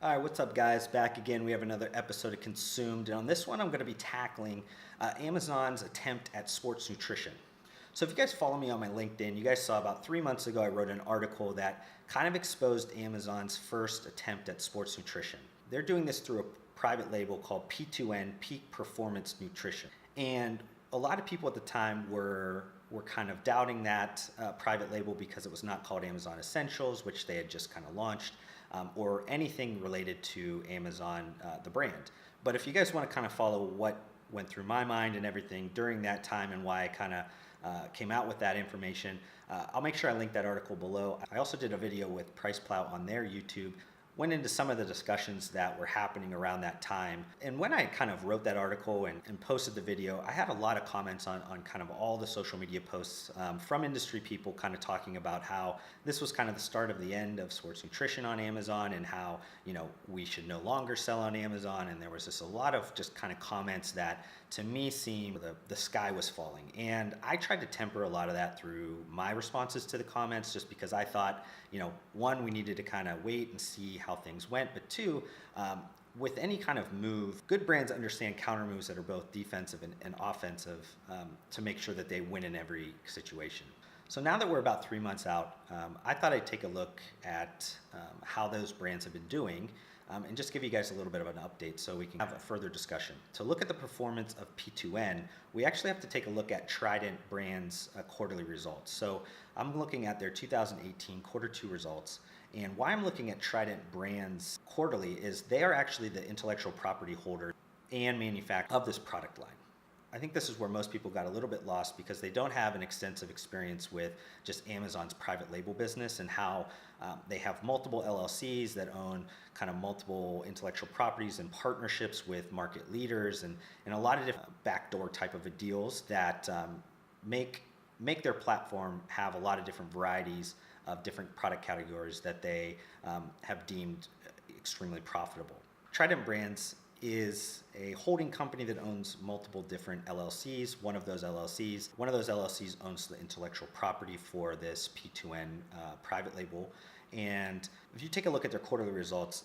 All right, what's up, guys? Back again. We have another episode of Consumed. And on this one, I'm going to be tackling Amazon's attempt at sports nutrition. So if you guys follow me on my LinkedIn, you guys saw about 3 months ago, I wrote an article that kind of exposed Amazon's first attempt at sports nutrition. They're doing this through a private label called P2N, Peak Performance Nutrition. And a lot of people at the time were kind of doubting that private label because it was not called Amazon Essentials, which they had just kind of launched. Or anything related to Amazon, the brand. But if you guys want to kind of follow what went through my mind and everything during that time and why I kind of came out with that information, I'll make sure I link that article below. I also did a video with Price Plow on their YouTube, went into some of the discussions that were happening around that time. And when I kind of wrote that article and posted the video, I had a lot of comments on kind of all the social media posts from industry people kind of talking about how this was kind of the start of the end of sports nutrition on Amazon and how, you know, we should no longer sell on Amazon. And there was just a lot of just kind of comments that to me seemed the sky was falling. And I tried to temper a lot of that through my responses to the comments just because I thought, you know, one, we needed to kind of wait and see how things went, but two, with any kind of move, good brands understand counter moves that are both defensive and offensive to make sure that they win in every situation. So now that we're about 3 months out, I thought I'd take a look at how those brands have been doing and just give you guys a little bit of an update so we can have a further discussion. To look at the performance of P2N, we actually have to take a look at Trident Brands' quarterly results. So I'm looking at their 2018 quarter 2 results. And why I'm looking at Trident Brands quarterly is they are actually the intellectual property holder and manufacturer of this product line. I think this is where most people got a little bit lost because they don't have an extensive experience with just Amazon's private label business and how they have multiple LLCs that own kind of multiple intellectual properties and partnerships with market leaders and a lot of different backdoor type of deals that make their platform have a lot of different varieties of different product categories that they have deemed extremely profitable. Trident Brands is a holding company that owns multiple different LLCs. One of those LLCs owns the intellectual property for this P2N private label. And if you take a look at their quarterly results,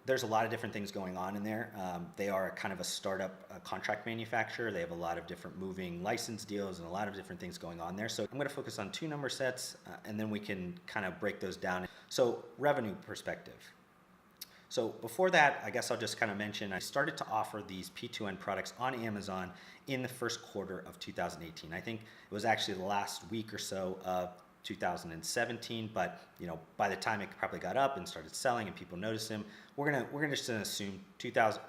there's a lot of different things going on in there. They are kind of a startup contract manufacturer. They have a lot of different moving license deals and a lot of different things going on there. So I'm going to focus on 2 number sets and then we can kind of break those down. So revenue perspective. So before that, I guess I'll just kind of mention, I started to offer these P2N products on Amazon in the first quarter of 2018. I think it was actually the last week or so of 2017, but you know, by the time it probably got up and started selling and people noticed them, we're gonna just assume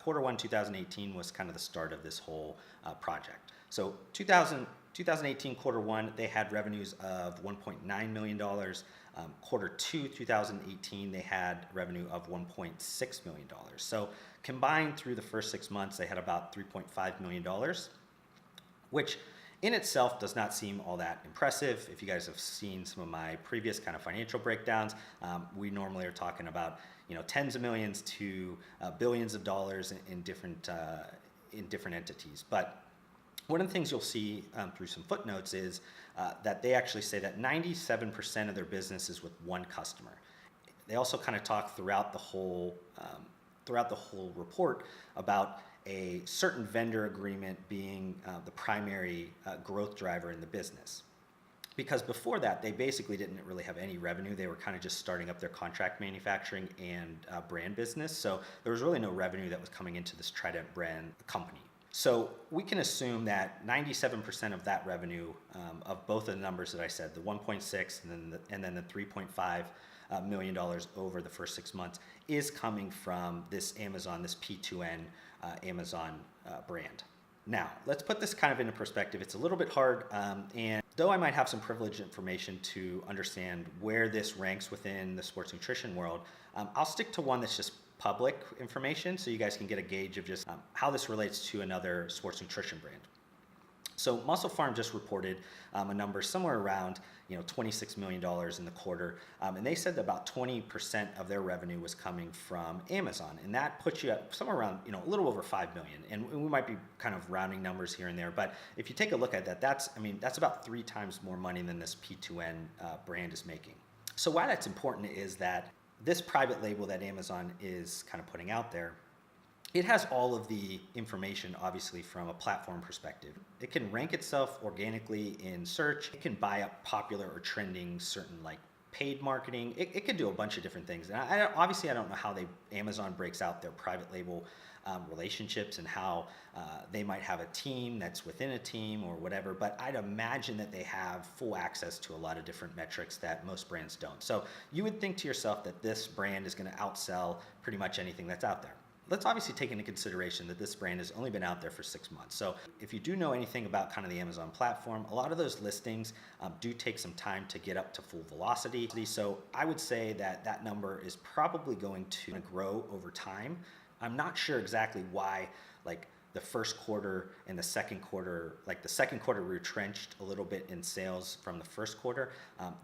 quarter 1 2018 was kind of the start of this whole project. So 2018 quarter 1, they had revenues of $1.9 million. Quarter 2 2018, they had revenue of $1.6 million. So combined through the first 6 months, they had about $3.5 million, which in itself does not seem all that impressive. If you guys have seen some of my previous kind of financial breakdowns, we normally are talking about, you know, tens of millions to billions of dollars in different entities. But one of the things you'll see through some footnotes is that they actually say that 97% of their business is with one customer. They also kind of talk throughout the whole report about a certain vendor agreement being the primary growth driver in the business. Because before that, they basically didn't really have any revenue. They were kind of just starting up their contract manufacturing and brand business. So there was really no revenue that was coming into this Trident brand company. So we can assume that 97% of that revenue of both of the numbers that I said, the 1.6 and then the $3.5 million over the first 6 months, is coming from this Amazon, this P2N Amazon brand. Now, let's put this kind of into perspective. It's a little bit hard, and though I might have some privileged information to understand where this ranks within the sports nutrition world, I'll stick to one that's just public information so you guys can get a gauge of just how this relates to another sports nutrition brand. So Muscle Farm just reported a number somewhere around, you know, $26 million in the quarter, and they said that about 20% of their revenue was coming from Amazon, and that puts you at somewhere around, you know, a little over 5 million. And we might be kind of rounding numbers here and there, but if you take a look at that, that's about 3 times more money than this P2N brand is making. So why that's important is that this private label that Amazon is kind of putting out there, it has all of the information, obviously, from a platform perspective. It can rank itself organically in search. It can buy up popular or trending certain like paid marketing. It could do a bunch of different things. And obviously, I don't know how Amazon breaks out their private label relationships and how they might have a team that's within a team or whatever. But I'd imagine that they have full access to a lot of different metrics that most brands don't. So you would think to yourself that this brand is going to outsell pretty much anything that's out there. Let's obviously take into consideration that this brand has only been out there for 6 months. So if you do know anything about kind of the Amazon platform, a lot of those listings do take some time to get up to full velocity. So I would say that that number is probably going to grow over time. I'm not sure exactly why, like, the first quarter and the second quarter, like the second quarter retrenched a little bit in sales from the first quarter.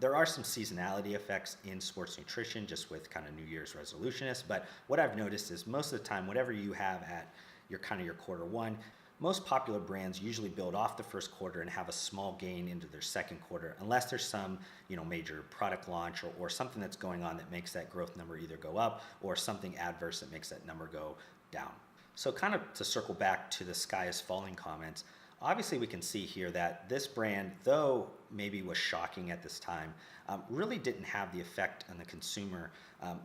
There are some seasonality effects in sports nutrition just with kind of New Year's resolutionists, but what I've noticed is most of the time, whatever you have at your kind of your quarter one, most popular brands usually build off the first quarter and have a small gain into their second quarter, unless there's some major product launch or something that's going on that makes that growth number either go up or something adverse that makes that number go down. So kind of to circle back to the sky is falling comments, obviously we can see here that this brand, though maybe was shocking at this time, really didn't have the effect on the consumer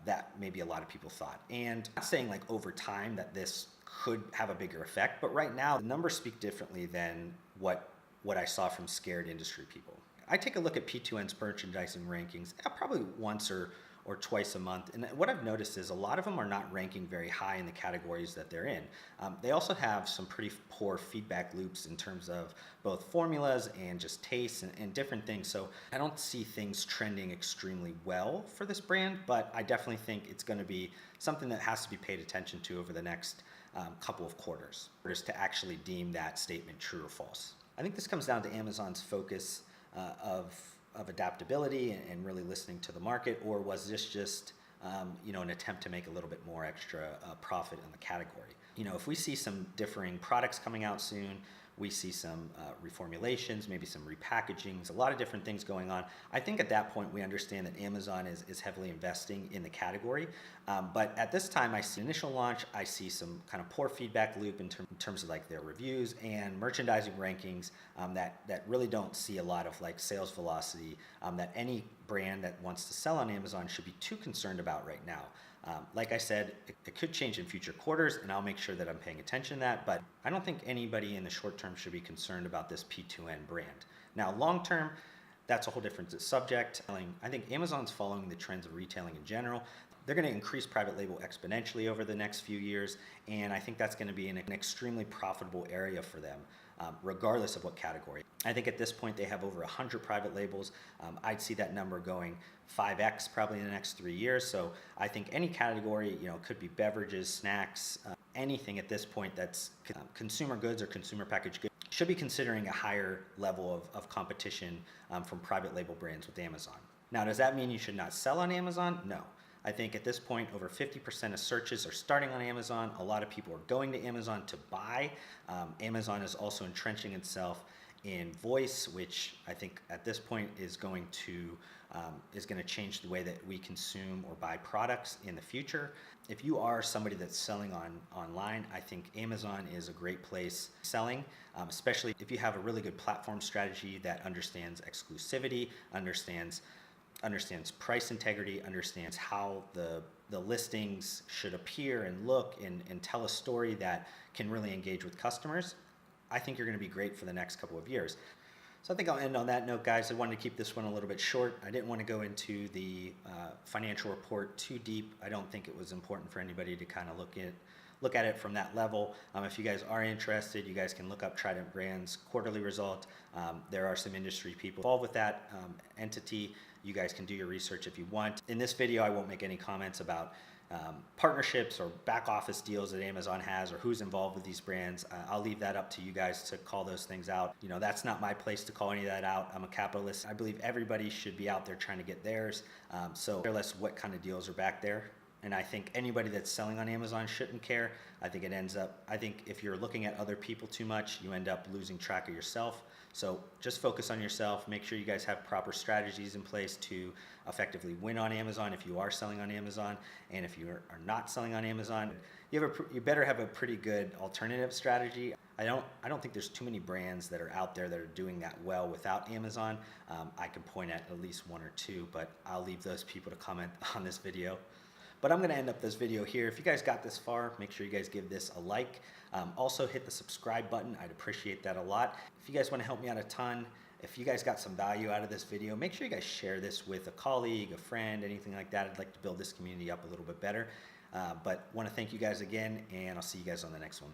that maybe a lot of people thought. And I'm not saying like over time that this could have a bigger effect, but right now the numbers speak differently than what I saw from scared industry people. I take a look at P2N's merchandising rankings probably once or twice a month. And what I've noticed is a lot of them are not ranking very high in the categories that they're in. They also have some pretty poor feedback loops in terms of both formulas and just tastes and different things. So I don't see things trending extremely well for this brand, but I definitely think it's going to be something that has to be paid attention to over the next couple of quarters to actually deem that statement true or false. I think this comes down to Amazon's focus of adaptability and really listening to the market, or was this just an attempt to make a little bit more extra profit in the category? If we see some differing products coming out soon, we see some reformulations, maybe some repackagings, a lot of different things going on. I think at that point we understand that Amazon is heavily investing in the category. But at this time, I see initial launch, I see some kind of poor feedback loop in terms of like their reviews and merchandising rankings that really don't see a lot of like sales velocity that any brand that wants to sell on Amazon should be too concerned about right now. Like I said, it could change in future quarters, and I'll make sure that I'm paying attention to that, but I don't think anybody in the short term should be concerned about this P2N brand. Now, long term, that's a whole different subject. I think Amazon's following the trends of retailing in general. They're going to increase private label exponentially over the next few years, and I think that's going to be an extremely profitable area for them, regardless of what category. I think at this point they have over 100 private labels. I'd see that number going 5x probably in the next 3 years. So I think any category, could be beverages, snacks, anything at this point that's consumer goods or consumer packaged goods, should be considering a higher level of competition from private label brands with Amazon. Now, does that mean you should not sell on Amazon? No. I think at this point, over 50% of searches are starting on Amazon. A lot of people are going to Amazon to buy. Amazon is also entrenching itself in voice, which I think at this point is going to change the way that we consume or buy products in the future. If you are somebody that's selling online, I think Amazon is a great place selling, especially if you have a really good platform strategy that understands exclusivity, understands price integrity, understands how the listings should appear and look and tell a story that can really engage with customers. I think you're going to be great for the next couple of years. So I think I'll end on that note, guys. I wanted to keep this one a little bit short. I didn't want to go into the financial report too deep. I don't think it was important for anybody to kind of look at it from that level. If you guys are interested, you guys can look up Trident Brands' quarterly result. There are some industry people involved with that entity. You guys can do your research if you want. In this video, I won't make any comments about partnerships or back office deals that Amazon has or who's involved with these brands. I'll leave that up to you guys to call those things out. That's not my place to call any of that out. I'm a capitalist. I believe everybody should be out there trying to get theirs. So care less what kind of deals are back there. And I think anybody that's selling on Amazon shouldn't care. I think if you're looking at other people too much, you end up losing track of yourself. So just focus on yourself. Make sure you guys have proper strategies in place to effectively win on Amazon if you are selling on Amazon. And if you are not selling on Amazon, you better have a pretty good alternative strategy. I don't think there's too many brands that are out there that are doing that well without Amazon. I can point at least one or two, but I'll leave those people to comment on this video. But I'm going to end up this video here. If you guys got this far, make sure you guys give this a like. Also hit the subscribe button. I'd appreciate that a lot. If you guys want to help me out a ton, if you guys got some value out of this video, make sure you guys share this with a colleague, a friend, anything like that. I'd like to build this community up a little bit better. But want to thank you guys again, and I'll see you guys on the next one.